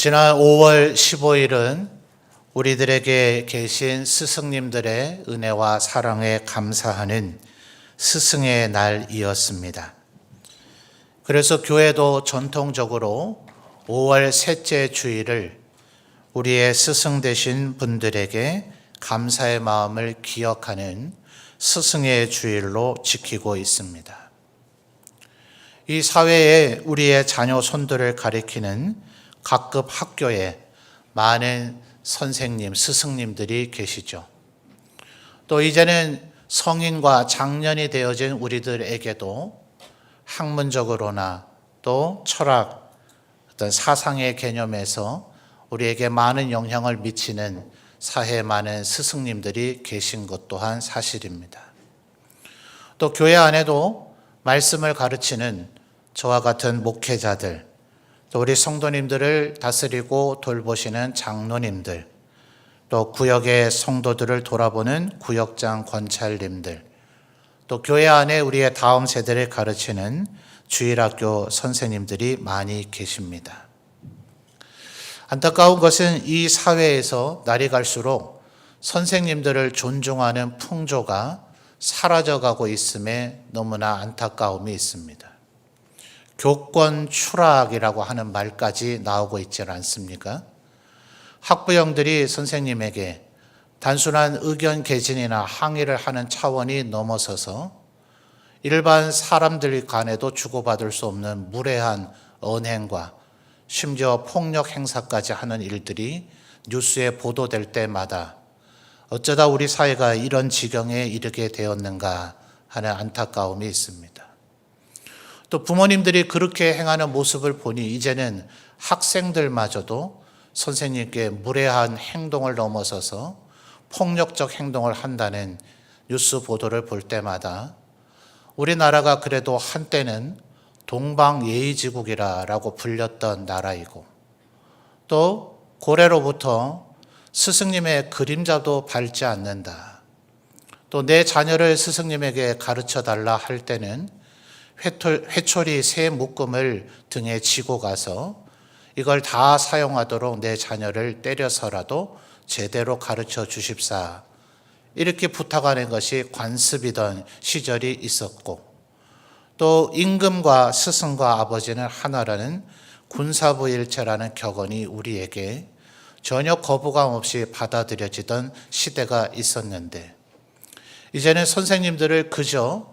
지난 5월 15일은 우리들에게 계신 스승님들의 은혜와 사랑에 감사하는 스승의 날이었습니다. 그래서 교회도 전통적으로 5월 셋째 주일을 우리의 스승 되신 분들에게 감사의 마음을 기억하는 스승의 주일로 지키고 있습니다. 이 사회에 우리의 자녀 손들을 가리키는 각급 학교에 많은 선생님, 스승님들이 계시죠. 또 이제는 성인과 장년이 되어진 우리들에게도 학문적으로나 또 철학, 어떤 사상의 개념에서 우리에게 많은 영향을 미치는 사회에 많은 스승님들이 계신 것 또한 사실입니다. 또 교회 안에도 말씀을 가르치는 저와 같은 목회자들, 또 우리 성도님들을 다스리고 돌보시는 장로님들, 또 구역의 성도들을 돌아보는 구역장 권찰님들, 또 교회 안에 우리의 다음 세대를 가르치는 주일학교 선생님들이 많이 계십니다. 안타까운 것은 이 사회에서 날이 갈수록 선생님들을 존중하는 풍조가 사라져가고 있음에 너무나 안타까움이 있습니다. 교권 추락이라고 하는 말까지 나오고 있지 않습니까? 학부형들이 선생님에게 단순한 의견 개진이나 항의를 하는 차원이 넘어서서 일반 사람들 간에도 주고받을 수 없는 무례한 언행과 심지어 폭력 행사까지 하는 일들이 뉴스에 보도될 때마다 어쩌다 우리 사회가 이런 지경에 이르게 되었는가 하는 안타까움이 있습니다. 또 부모님들이 그렇게 행하는 모습을 보니 이제는 학생들마저도 선생님께 무례한 행동을 넘어서서 폭력적 행동을 한다는 뉴스 보도를 볼 때마다 우리나라가 그래도 한때는 동방예의지국이라고 불렸던 나라이고 또 고래로부터 스승님의 그림자도 밟지 않는다. 또 내 자녀를 스승님에게 가르쳐달라 할 때는 회초리 새 묶음을 등에 지고 가서 이걸 다 사용하도록 내 자녀를 때려서라도 제대로 가르쳐 주십사. 이렇게 부탁하는 것이 관습이던 시절이 있었고 또 임금과 스승과 아버지는 하나라는 군사부일체라는 격언이 우리에게 전혀 거부감 없이 받아들여지던 시대가 있었는데 이제는 선생님들을 그저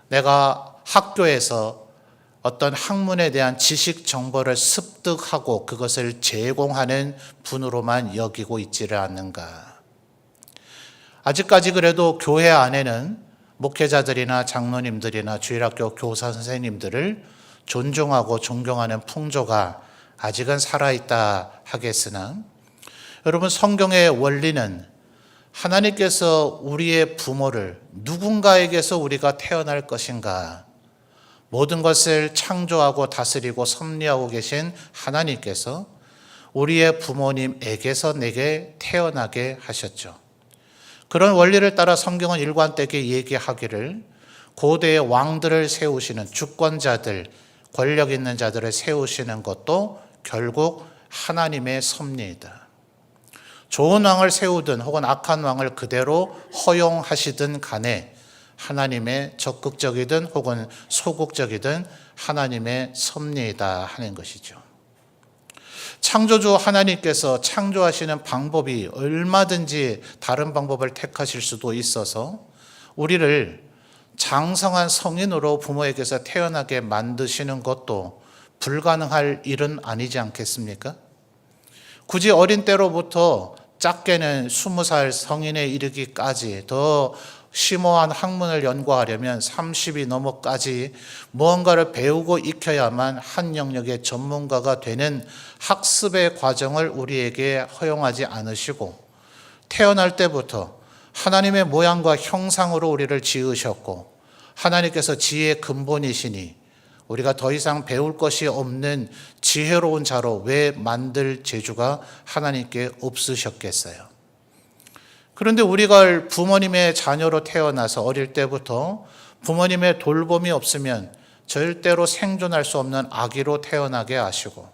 내가 학교에서 어떤 학문에 대한 지식 정보를 습득하고 그것을 제공하는 분으로만 여기고 있지를 않는가. 아직까지 그래도 교회 안에는 목회자들이나 장로님들이나 주일학교 교사 선생님들을 존중하고 존경하는 풍조가 아직은 살아있다 하겠으나 여러분, 성경의 원리는 하나님께서 우리의 부모를 누군가에게서 우리가 태어날 것인가, 모든 것을 창조하고 다스리고 섭리하고 계신 하나님께서 우리의 부모님에게서 내게 태어나게 하셨죠. 그런 원리를 따라 성경은 일관되게 얘기하기를 고대의 왕들을 세우시는 주권자들, 권력 있는 자들을 세우시는 것도 결국 하나님의 섭리이다. 좋은 왕을 세우든 혹은 악한 왕을 그대로 허용하시든 간에 하나님의 적극적이든 혹은 소극적이든 하나님의 섭리이다 하는 것이죠. 창조주 하나님께서 창조하시는 방법이 얼마든지 다른 방법을 택하실 수도 있어서 우리를 장성한 성인으로 부모에게서 태어나게 만드시는 것도 불가능할 일은 아니지 않겠습니까? 굳이 어린 때로부터 작게는 20살 성인에 이르기까지 더 심오한 학문을 연구하려면 30이 넘어까지 무언가를 배우고 익혀야만 한 영역의 전문가가 되는 학습의 과정을 우리에게 허용하지 않으시고 태어날 때부터 하나님의 모양과 형상으로 우리를 지으셨고 하나님께서 지혜의 근본이시니 우리가 더 이상 배울 것이 없는 지혜로운 자로 왜 만들 재주가 하나님께 없으셨겠어요? 그런데 우리가 부모님의 자녀로 태어나서 어릴 때부터 부모님의 돌봄이 없으면 절대로 생존할 수 없는 아기로 태어나게 하시고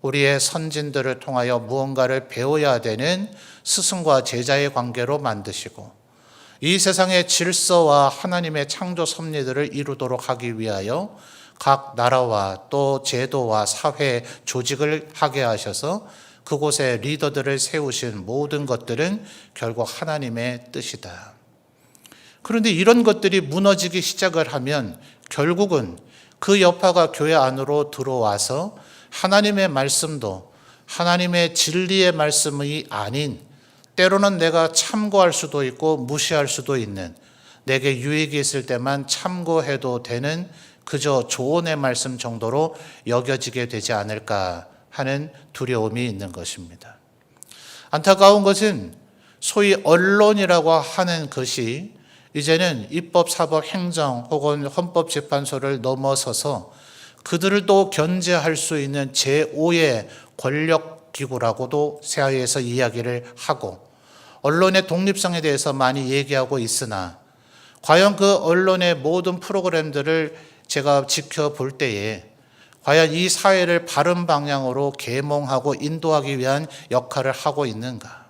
우리의 선진들을 통하여 무언가를 배워야 되는 스승과 제자의 관계로 만드시고 이 세상의 질서와 하나님의 창조 섭리들을 이루도록 하기 위하여 각 나라와 또 제도와 사회 조직을 하게 하셔서 그곳에 리더들을 세우신 모든 것들은 결국 하나님의 뜻이다. 그런데 이런 것들이 무너지기 시작을 하면 결국은 그 여파가 교회 안으로 들어와서 하나님의 말씀도 하나님의 진리의 말씀이 아닌 때로는 내가 참고할 수도 있고 무시할 수도 있는 내게 유익이 있을 때만 참고해도 되는 그저 조언의 말씀 정도로 여겨지게 되지 않을까 하는 두려움이 있는 것입니다. 안타까운 것은 소위 언론이라고 하는 것이 이제는 입법, 사법, 행정 혹은 헌법재판소를 넘어서서 그들을 또 견제할 수 있는 제5의 권력기구라고도 사회에서 이야기를 하고 언론의 독립성에 대해서 많이 얘기하고 있으나 과연 그 언론의 모든 프로그램들을 제가 지켜볼 때에 과연 이 사회를 바른 방향으로 계몽하고 인도하기 위한 역할을 하고 있는가?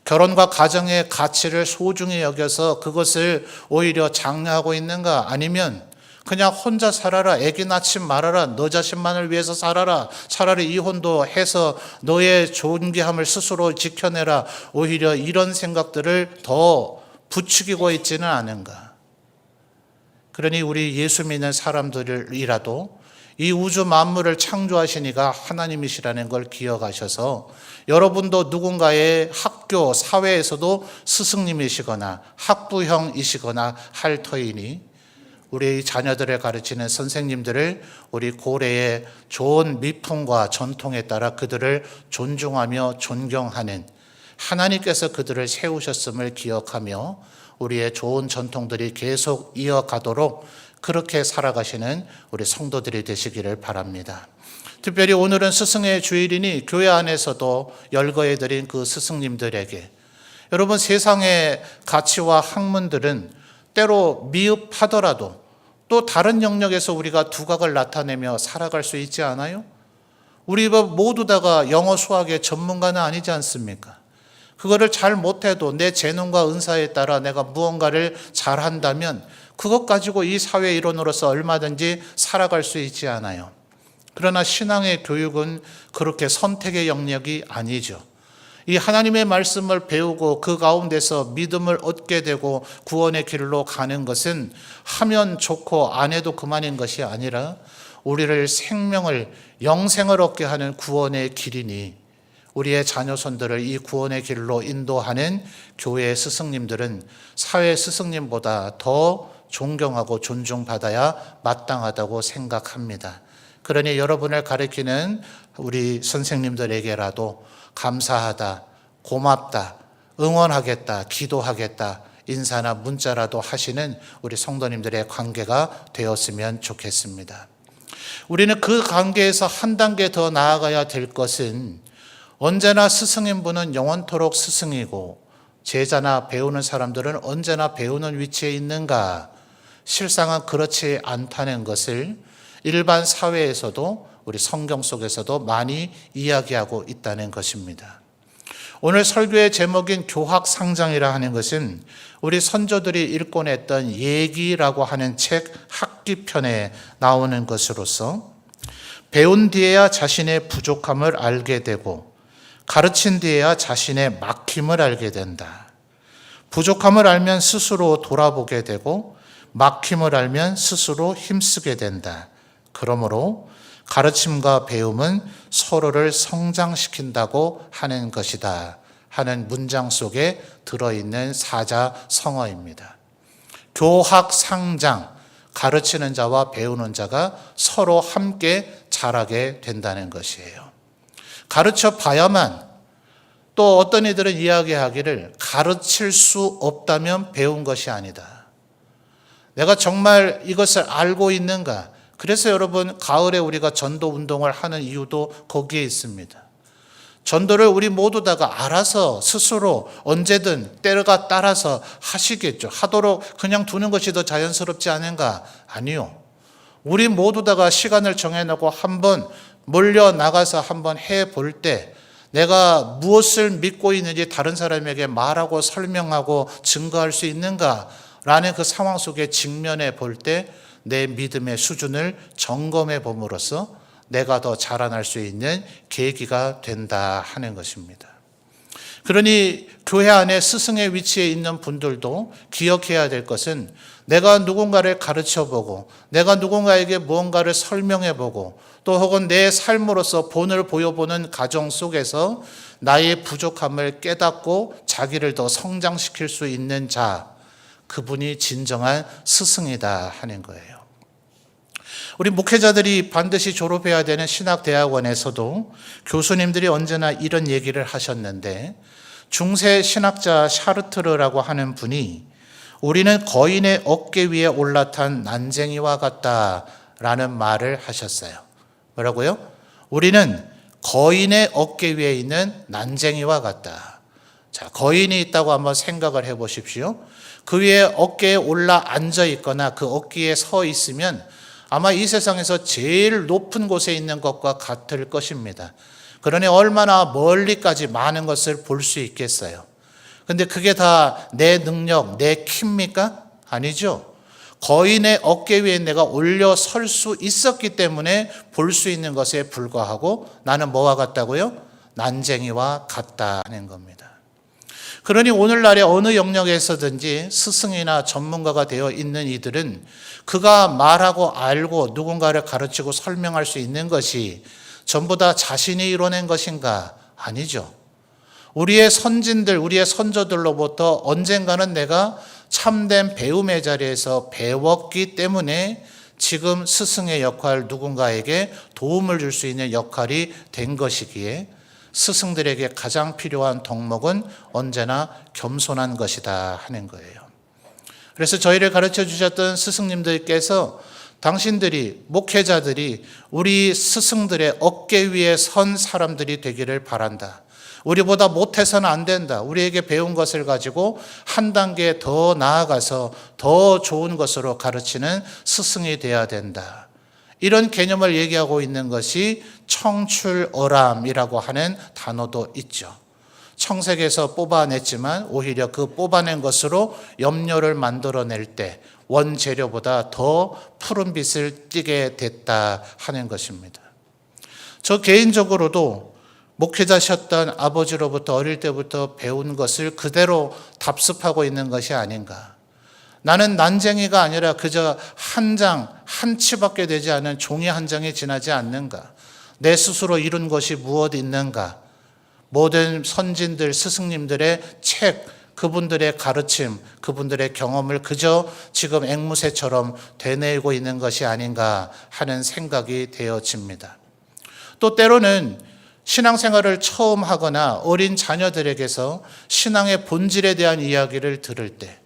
결혼과 가정의 가치를 소중히 여겨서 그것을 오히려 장려하고 있는가? 아니면 그냥 혼자 살아라, 애기 낳지 말아라, 너 자신만을 위해서 살아라, 차라리 이혼도 해서 너의 존귀함을 스스로 지켜내라, 오히려 이런 생각들을 더 부추기고 있지는 않은가? 그러니 우리 예수 믿는 사람들이라도 이 우주 만물을 창조하시니가 하나님이시라는 걸 기억하셔서 여러분도 누군가의 학교, 사회에서도 스승님이시거나 학부형이시거나 할 터이니 우리 자녀들을 가르치는 선생님들을 우리 고래의 좋은 미풍과 전통에 따라 그들을 존중하며 존경하는 하나님께서 그들을 세우셨음을 기억하며 우리의 좋은 전통들이 계속 이어가도록 그렇게 살아가시는 우리 성도들이 되시기를 바랍니다. 특별히 오늘은 스승의 주일이니 교회 안에서도 열거해드린 그 스승님들에게 여러분 세상의 가치와 학문들은 때로 미흡하더라도 또 다른 영역에서 우리가 두각을 나타내며 살아갈 수 있지 않아요? 우리 모두 다가 영어 수학의 전문가는 아니지 않습니까? 그거를 잘 못해도 내 재능과 은사에 따라 내가 무언가를 잘한다면 그것 가지고 이 사회 일원으로서 얼마든지 살아갈 수 있지 않아요. 그러나 신앙의 교육은 그렇게 선택의 영역이 아니죠. 이 하나님의 말씀을 배우고 그 가운데서 믿음을 얻게 되고 구원의 길로 가는 것은 하면 좋고 안 해도 그만인 것이 아니라 우리를 생명을 영생을 얻게 하는 구원의 길이니 우리의 자녀손들을 이 구원의 길로 인도하는 교회의 스승님들은 사회 스승님보다 더 존경하고 존중받아야 마땅하다고 생각합니다. 그러니 여러분을 가르치는 우리 선생님들에게라도 감사하다, 고맙다, 응원하겠다, 기도하겠다, 인사나 문자라도 하시는 우리 성도님들의 관계가 되었으면 좋겠습니다. 우리는 그 관계에서 한 단계 더 나아가야 될 것은 언제나 스승님분은 영원토록 스승이고 제자나 배우는 사람들은 언제나 배우는 위치에 있는가? 실상은 그렇지 않다는 것을 일반 사회에서도 우리 성경 속에서도 많이 이야기하고 있다는 것입니다. 오늘 설교의 제목인 교학상장이라 하는 것은 우리 선조들이 읽곤 했던 예기라고 하는 책 학기편에 나오는 것으로서 배운 뒤에야 자신의 부족함을 알게 되고 가르친 뒤에야 자신의 막힘을 알게 된다. 부족함을 알면 스스로 돌아보게 되고 막힘을 알면 스스로 힘쓰게 된다. 그러므로 가르침과 배움은 서로를 성장시킨다고 하는 것이다 하는 문장 속에 들어있는 사자성어입니다. 교학상장, 가르치는 자와 배우는 자가 서로 함께 자라게 된다는 것이에요. 가르쳐 봐야만, 또 어떤 이들은 이야기하기를 가르칠 수 없다면 배운 것이 아니다. 내가 정말 이것을 알고 있는가? 그래서 여러분 가을에 우리가 전도 운동을 하는 이유도 거기에 있습니다. 전도를 우리 모두 다가 알아서 스스로 언제든 때가 따라서 하시겠죠. 하도록 그냥 두는 것이 더 자연스럽지 않은가? 아니요. 우리 모두 다가 시간을 정해놓고 한번 몰려 나가서 한번 해볼 때 내가 무엇을 믿고 있는지 다른 사람에게 말하고 설명하고 증거할 수 있는가라는 그 상황 속에 직면해 볼 때 내 믿음의 수준을 점검해 봄으로써 내가 더 자라날 수 있는 계기가 된다 하는 것입니다. 그러니 교회 안에 스승의 위치에 있는 분들도 기억해야 될 것은 내가 누군가를 가르쳐보고 내가 누군가에게 무언가를 설명해보고 또 혹은 내 삶으로서 본을 보여보는 과정 속에서 나의 부족함을 깨닫고 자기를 더 성장시킬 수 있는 자, 그분이 진정한 스승이다 하는 거예요. 우리 목회자들이 반드시 졸업해야 되는 신학대학원에서도 교수님들이 언제나 이런 얘기를 하셨는데, 중세 신학자 샤르트르라고 하는 분이 우리는 거인의 어깨 위에 올라탄 난쟁이와 같다라는 말을 하셨어요. 뭐라고요? 우리는 거인의 어깨 위에 있는 난쟁이와 같다. 자, 거인이 있다고 한번 생각을 해 보십시오. 그 위에 어깨에 올라 앉아 있거나 그 어깨에 서 있으면 아마 이 세상에서 제일 높은 곳에 있는 것과 같을 것입니다. 그러니 얼마나 멀리까지 많은 것을 볼 수 있겠어요. 근데 그게 다 내 능력, 내 키입니까? 아니죠. 거인의 어깨 위에 내가 올려 설 수 있었기 때문에 볼 수 있는 것에 불과하고 나는 뭐와 같다고요? 난쟁이와 같다는 겁니다. 그러니 오늘날의 어느 영역에서든지 스승이나 전문가가 되어 있는 이들은 그가 말하고 알고 누군가를 가르치고 설명할 수 있는 것이 전부 다 자신이 이뤄낸 것인가? 아니죠. 우리의 선진들, 우리의 선조들로부터 언젠가는 내가 참된 배움의 자리에서 배웠기 때문에 지금 스승의 역할, 누군가에게 도움을 줄 수 있는 역할이 된 것이기에 스승들에게 가장 필요한 덕목은 언제나 겸손한 것이다 하는 거예요. 그래서 저희를 가르쳐 주셨던 스승님들께서 당신들이, 목회자들이 우리 스승들의 어깨 위에 선 사람들이 되기를 바란다. 우리보다 못해서는 안 된다. 우리에게 배운 것을 가지고 한 단계 더 나아가서 더 좋은 것으로 가르치는 스승이 되어야 된다. 이런 개념을 얘기하고 있는 것이 청출어람이라고 하는 단어도 있죠. 청색에서 뽑아냈지만 오히려 그 뽑아낸 것으로 염료를 만들어낼 때 원재료보다 더 푸른빛을 띠게 됐다 하는 것입니다. 저 개인적으로도 목회자셨던 아버지로부터 어릴 때부터 배운 것을 그대로 답습하고 있는 것이 아닌가. 나는 난쟁이가 아니라 그저 한 장, 한 치밖에 되지 않은 종이 한 장이 지나지 않는가. 내 스스로 이룬 것이 무엇 있는가. 모든 선진들, 스승님들의 책, 그분들의 가르침, 그분들의 경험을 그저 지금 앵무새처럼 되뇌고 있는 것이 아닌가 하는 생각이 되어집니다. 또 때로는 신앙생활을 처음 하거나 어린 자녀들에게서 신앙의 본질에 대한 이야기를 들을 때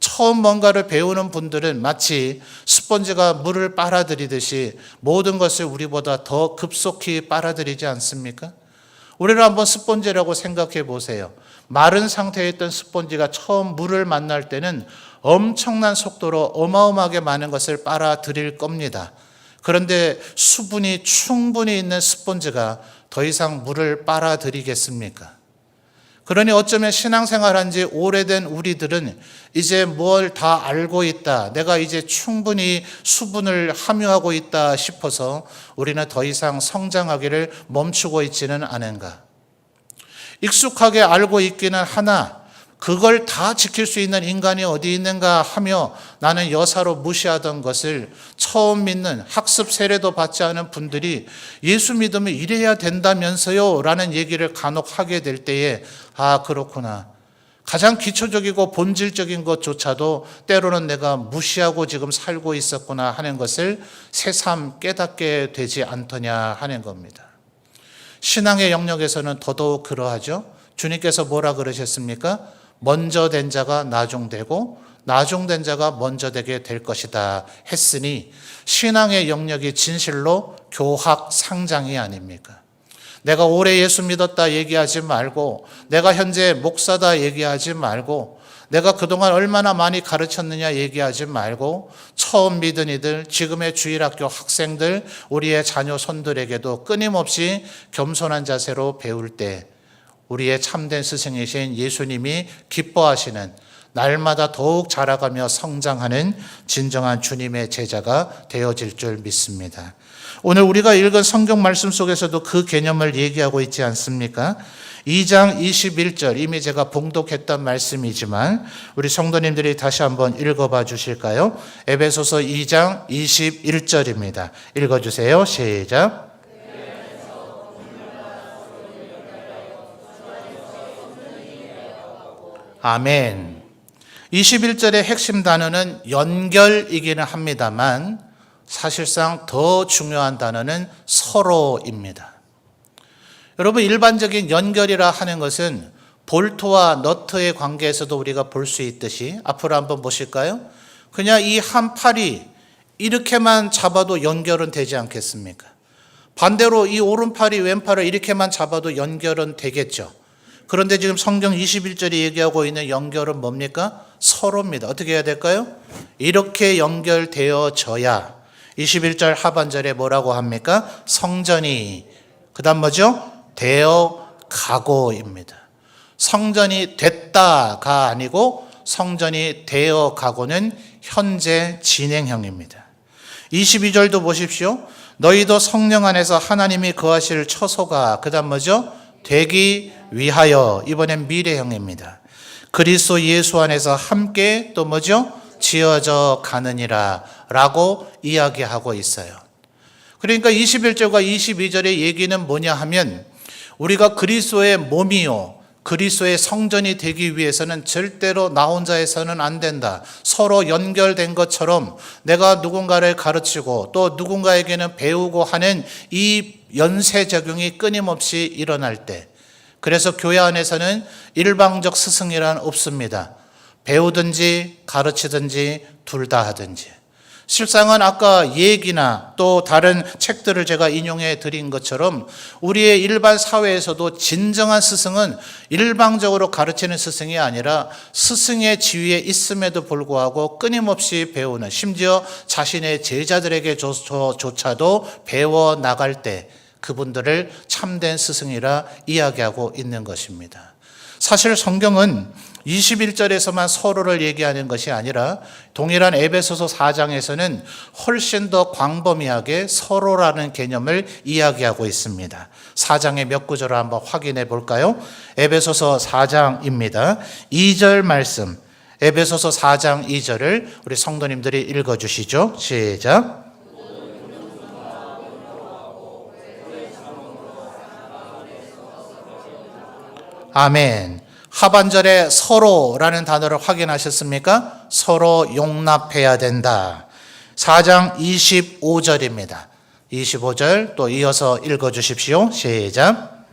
처음 뭔가를 배우는 분들은 마치 스펀지가 물을 빨아들이듯이 모든 것을 우리보다 더 급속히 빨아들이지 않습니까? 우리를 한번 스펀지라고 생각해 보세요. 마른 상태에 있던 스펀지가 처음 물을 만날 때는 엄청난 속도로 어마어마하게 많은 것을 빨아들일 겁니다. 그런데 수분이 충분히 있는 스펀지가 더 이상 물을 빨아들이겠습니까? 그러니 어쩌면 신앙생활한 지 오래된 우리들은 이제 뭘 다 알고 있다, 내가 이제 충분히 수분을 함유하고 있다 싶어서 우리는 더 이상 성장하기를 멈추고 있지는 않은가. 익숙하게 알고 있기는 하나 그걸 다 지킬 수 있는 인간이 어디 있는가 하며 나는 여사로 무시하던 것을 처음 믿는, 학습 세례도 받지 않은 분들이 예수 믿으면 이래야 된다면서요 라는 얘기를 간혹 하게 될 때에 아, 그렇구나. 가장 기초적이고 본질적인 것조차도 때로는 내가 무시하고 지금 살고 있었구나 하는 것을 새삼 깨닫게 되지 않더냐 하는 겁니다. 신앙의 영역에서는 더더욱 그러하죠. 주님께서 뭐라 그러셨습니까? 먼저 된 자가 나중되고 나중된 자가 먼저 되게 될 것이다 했으니 신앙의 영역이 진실로 교학 상장이 아닙니까? 내가 오래 예수 믿었다 얘기하지 말고 내가 현재 목사다 얘기하지 말고 내가 그동안 얼마나 많이 가르쳤느냐 얘기하지 말고 처음 믿은 이들, 지금의 주일학교 학생들, 우리의 자녀 손들에게도 끊임없이 겸손한 자세로 배울 때 우리의 참된 스승이신 예수님이 기뻐하시는, 날마다 더욱 자라가며 성장하는 진정한 주님의 제자가 되어질 줄 믿습니다. 오늘 우리가 읽은 성경 말씀 속에서도 그 개념을 얘기하고 있지 않습니까? 2장 21절, 이미 제가 봉독했던 말씀이지만 우리 성도님들이 다시 한번 읽어봐 주실까요? 에베소서 2장 21절입니다. 읽어주세요. 시작. 아멘. 21절의 핵심 단어는 연결이기는 합니다만 사실상 더 중요한 단어는 서로입니다. 여러분, 일반적인 연결이라 하는 것은 볼트와 너트의 관계에서도 우리가 볼 수 있듯이, 앞으로 한번 보실까요? 그냥 이 한 팔이 이렇게만 잡아도 연결은 되지 않겠습니까? 반대로 이 오른팔이 왼팔을 이렇게만 잡아도 연결은 되겠죠. 그런데 지금 성경 21절이 얘기하고 있는 연결은 뭡니까? 서로입니다. 어떻게 해야 될까요? 이렇게 연결되어져야 21절 하반절에 뭐라고 합니까? 성전이, 그 다음 뭐죠? 되어 가고입니다. 성전이 됐다가 아니고 성전이 되어 가고는 현재 진행형입니다. 22절도 보십시오. 너희도 성령 안에서 하나님이 거하실 처소가, 그 다음 뭐죠? 되기 위하여, 이번엔 미래형입니다. 그리스도 예수 안에서 함께 또 뭐죠? 지어져 가느니라 라고 이야기하고 있어요. 그러니까 21절과 22절의 얘기는 뭐냐 하면, 우리가 그리스도의 몸이요, 그리스도의 성전이 되기 위해서는 절대로 나 혼자 해서는 안 된다. 서로 연결된 것처럼 내가 누군가를 가르치고 또 누군가에게는 배우고 하는 이 연쇄작용이 끊임없이 일어날 때, 그래서 교회 안에서는 일방적 스승이란 없습니다. 배우든지 가르치든지 둘 다 하든지. 실상은 아까 얘기나 또 다른 책들을 제가 인용해 드린 것처럼 우리의 일반 사회에서도 진정한 스승은 일방적으로 가르치는 스승이 아니라 스승의 지위에 있음에도 불구하고 끊임없이 배우는, 심지어 자신의 제자들에게조차도 배워 나갈 때 그분들을 참된 스승이라 이야기하고 있는 것입니다. 사실 성경은 21절에서만 서로를 얘기하는 것이 아니라 동일한 에베소서 4장에서는 훨씬 더 광범위하게 서로라는 개념을 이야기하고 있습니다. 4장의 몇 구절을 한번 확인해 볼까요? 에베소서 4장입니다. 2절 말씀, 에베소서 4장 2절을 우리 성도님들이 읽어주시죠. 시작. 아멘. 하반절에 서로라는 단어를 확인하셨습니까? 서로 용납해야 된다. 4장 25절입니다. 25절 또 이어서 읽어주십시오. 시작.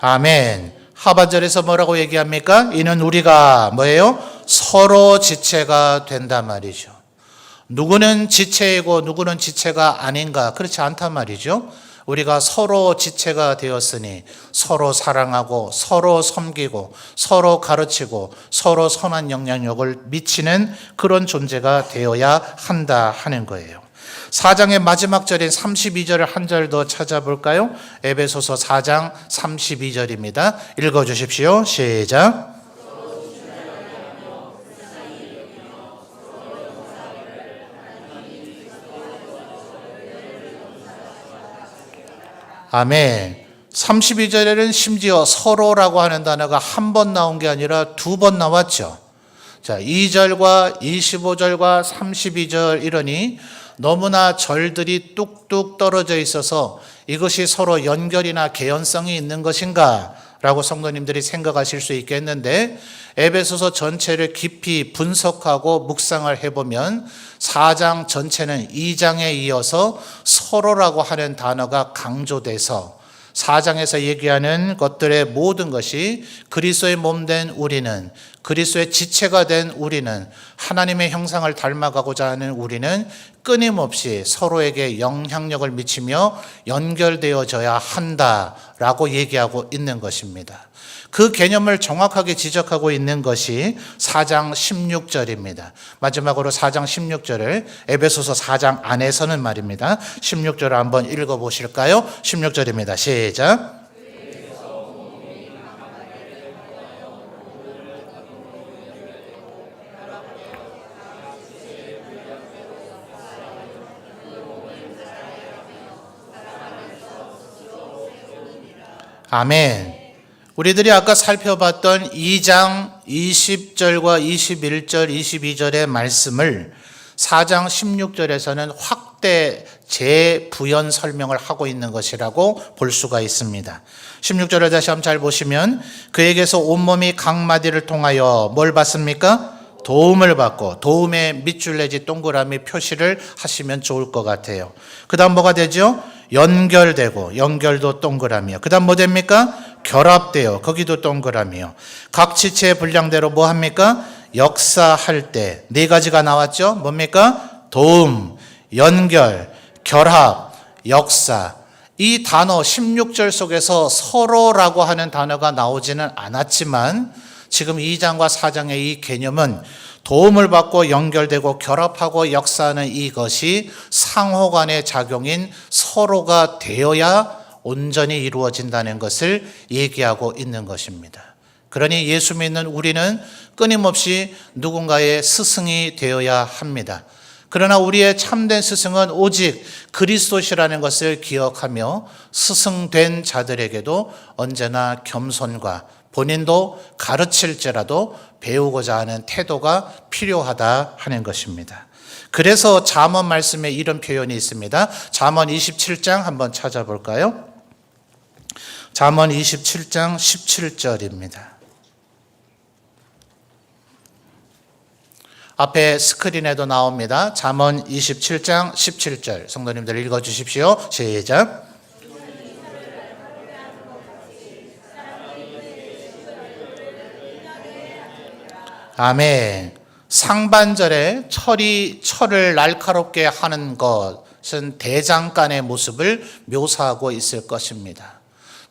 아멘. 하반절에서 뭐라고 얘기합니까? 이는 우리가 뭐예요? 서로 지체가 된단 말이죠. 누구는 지체이고 누구는 지체가 아닌가, 그렇지 않단 말이죠. 우리가 서로 지체가 되었으니 서로 사랑하고 서로 섬기고 서로 가르치고 서로 선한 영향력을 미치는 그런 존재가 되어야 한다 하는 거예요. 4장의 마지막 절인 32절을 한 절 더 찾아볼까요? 에베소서 4장 32절입니다. 읽어주십시오. 시작. 아멘. 32절에는 심지어 서로라고 하는 단어가 한 번 나온 게 아니라 두 번 나왔죠. 자, 2절과 25절과 32절 이러니 너무나 절들이 뚝뚝 떨어져 있어서 이것이 서로 연결이나 개연성이 있는 것인가 라고 성도님들이 생각하실 수 있겠는데, 에베소서 전체를 깊이 분석하고 묵상을 해보면 4장 전체는 2장에 이어서 서로라고 하는 단어가 강조돼서 4장에서 얘기하는 것들의 모든 것이 그리스도의 몸된 우리는, 그리스도의 지체가 된 우리는, 하나님의 형상을 닮아가고자 하는 우리는 끊임없이 서로에게 영향력을 미치며 연결되어져야 한다라고 얘기하고 있는 것입니다. 그 개념을 정확하게 지적하고 있는 것이 4장 16절입니다. 마지막으로 4장 16절을 에베소서 4장 안에서는 말입니다. 16절을 한번 읽어보실까요? 16절입니다. 시작. 아멘. 우리들이 아까 살펴봤던 2장 20절과 21절, 22절의 말씀을 4장 16절에서는 확대 재부연 설명을 하고 있는 것이라고 볼 수가 있습니다. 16절을 다시 한번 잘 보시면 그에게서 온몸이 각 마디를 통하여 뭘 받습니까? 도움을 받고, 도움의 밑줄 내지 동그라미 표시를 하시면 좋을 것 같아요. 그 다음 뭐가 되죠? 연결되고, 연결도 동그라미요. 그 다음 뭐 됩니까? 결합되어, 거기도 동그라미요. 각 지체의 분량대로 뭐 합니까? 역사할 때 네 가지가 나왔죠? 뭡니까? 도움, 연결, 결합, 역사. 이 단어 16절 속에서 서로라고 하는 단어가 나오지는 않았지만 지금 2장과 4장의 이 개념은 도움을 받고 연결되고 결합하고 역사하는 이것이 상호간의 작용인 서로가 되어야 온전히 이루어진다는 것을 얘기하고 있는 것입니다. 그러니 예수 믿는 우리는 끊임없이 누군가의 스승이 되어야 합니다. 그러나 우리의 참된 스승은 오직 그리스도시라는 것을 기억하며 스승된 자들에게도 언제나 겸손과 본인도 가르칠지라도 배우고자 하는 태도가 필요하다 하는 것입니다. 그래서 잠언 말씀에 이런 표현이 있습니다. 잠언 27장 한번 찾아볼까요? 잠언 27장 17절입니다. 앞에 스크린에도 나옵니다. 잠언 27장 17절. 성도님들 읽어주십시오. 시작. 아멘. 상반절에 철을 날카롭게 하는 것은 대장간의 모습을 묘사하고 있을 것입니다.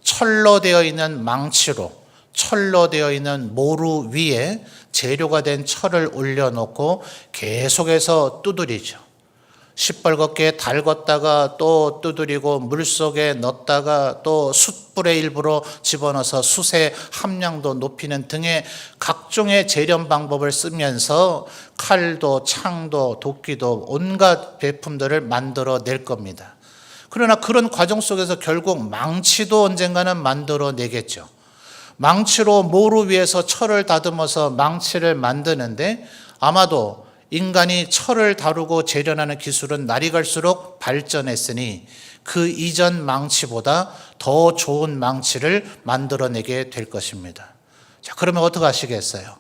철로 되어 있는 망치로, 철로 되어 있는 모루 위에 재료가 된 철을 올려놓고 계속해서 두드리죠. 시뻘겋게 달궜다가 또 두드리고 물속에 넣었다가 또 숯불에 일부러 집어넣어서 숯의 함량도 높이는 등의 각종의 재련 방법을 쓰면서 칼도 창도 도끼도 온갖 제품들을 만들어낼 겁니다. 그러나 그런 과정 속에서 결국 망치도 언젠가는 만들어내겠죠. 망치로 모루 위에서 철을 다듬어서 망치를 만드는데 아마도 인간이 철을 다루고 재련하는 기술은 날이 갈수록 발전했으니 그 이전 망치보다 더 좋은 망치를 만들어내게 될 것입니다. 자, 그러면 어떻게 하시겠어요?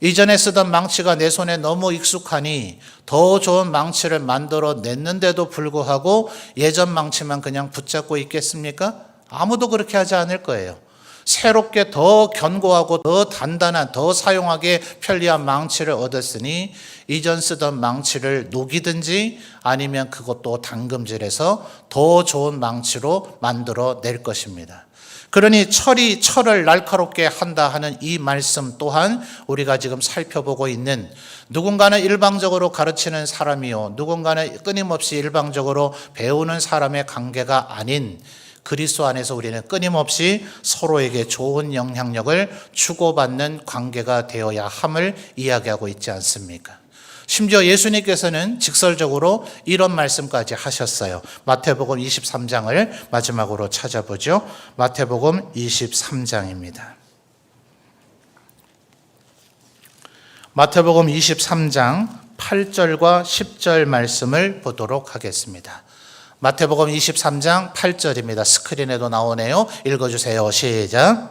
이전에 쓰던 망치가 내 손에 너무 익숙하니 더 좋은 망치를 만들어냈는데도 불구하고 예전 망치만 그냥 붙잡고 있겠습니까? 아무도 그렇게 하지 않을 거예요. 새롭게 더 견고하고 더 단단한, 더 사용하기 편리한 망치를 얻었으니 이전 쓰던 망치를 녹이든지 아니면 그것도 담금질해서 더 좋은 망치로 만들어낼 것입니다. 그러니 철을 날카롭게 한다 하는 이 말씀 또한 우리가 지금 살펴보고 있는 누군가는 일방적으로 가르치는 사람이요, 누군가는 끊임없이 일방적으로 배우는 사람의 관계가 아닌 그리스도 안에서 우리는 끊임없이 서로에게 좋은 영향력을 주고받는 관계가 되어야 함을 이야기하고 있지 않습니까? 심지어 예수님께서는 직설적으로 이런 말씀까지 하셨어요. 마태복음 23장을 마지막으로 찾아보죠. 마태복음 23장입니다. 마태복음 23장 8절과 10절 말씀을 보도록 하겠습니다. 마태복음 23장 8절입니다. 스크린에도 나오네요. 읽어주세요. 시작.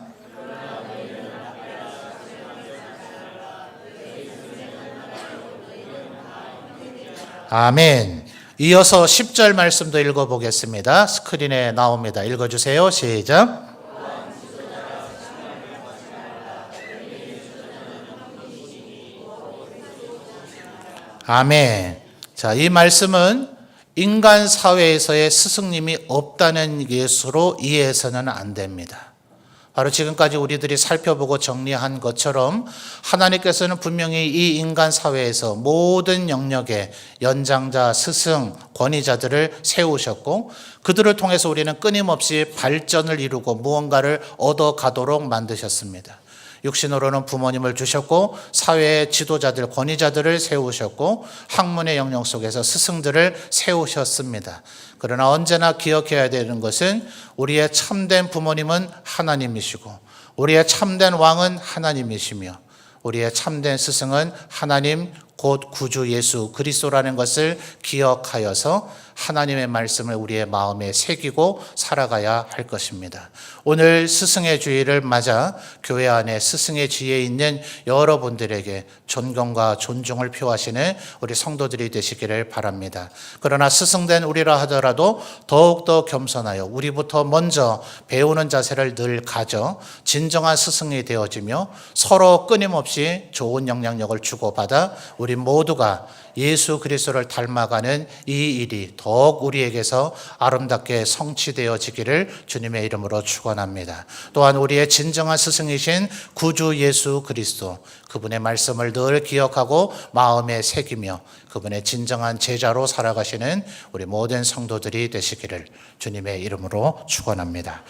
아멘. 이어서 10절 말씀도 읽어보겠습니다. 스크린에 나옵니다. 읽어주세요. 시작. 아멘. 자, 이 말씀은 인간 사회에서의 스승님이 없다는 예수로 이해해서는 안 됩니다. 바로 지금까지 우리들이 살펴보고 정리한 것처럼 하나님께서는 분명히 이 인간 사회에서 모든 영역의 연장자, 스승, 권위자들을 세우셨고 그들을 통해서 우리는 끊임없이 발전을 이루고 무언가를 얻어가도록 만드셨습니다. 육신으로는 부모님을 주셨고 사회의 지도자들, 권위자들을 세우셨고 학문의 영역 속에서 스승들을 세우셨습니다. 그러나 언제나 기억해야 되는 것은 우리의 참된 부모님은 하나님이시고 우리의 참된 왕은 하나님이시며 우리의 참된 스승은 하나님 곧 구주 예수 그리스도라는 것을 기억하여서 하나님의 말씀을 우리의 마음에 새기고 살아가야 할 것입니다. 오늘 스승의 주일을 맞아 교회 안에 스승의 지혜에 있는 여러분들에게 존경과 존중을 표하시는 우리 성도들이 되시기를 바랍니다. 그러나 스승된 우리라 하더라도 더욱더 겸손하여 우리부터 먼저 배우는 자세를 늘 가져 진정한 스승이 되어지며 서로 끊임없이 좋은 영향력을 주고받아 우리 모두가 예수 그리스도를 닮아가는 이 일이 더욱 우리에게서 아름답게 성취되어지기를 주님의 이름으로 축원합니다. 또한 우리의 진정한 스승이신 구주 예수 그리스도 그분의 말씀을 늘 기억하고 마음에 새기며 그분의 진정한 제자로 살아가시는 우리 모든 성도들이 되시기를 주님의 이름으로 축원합니다.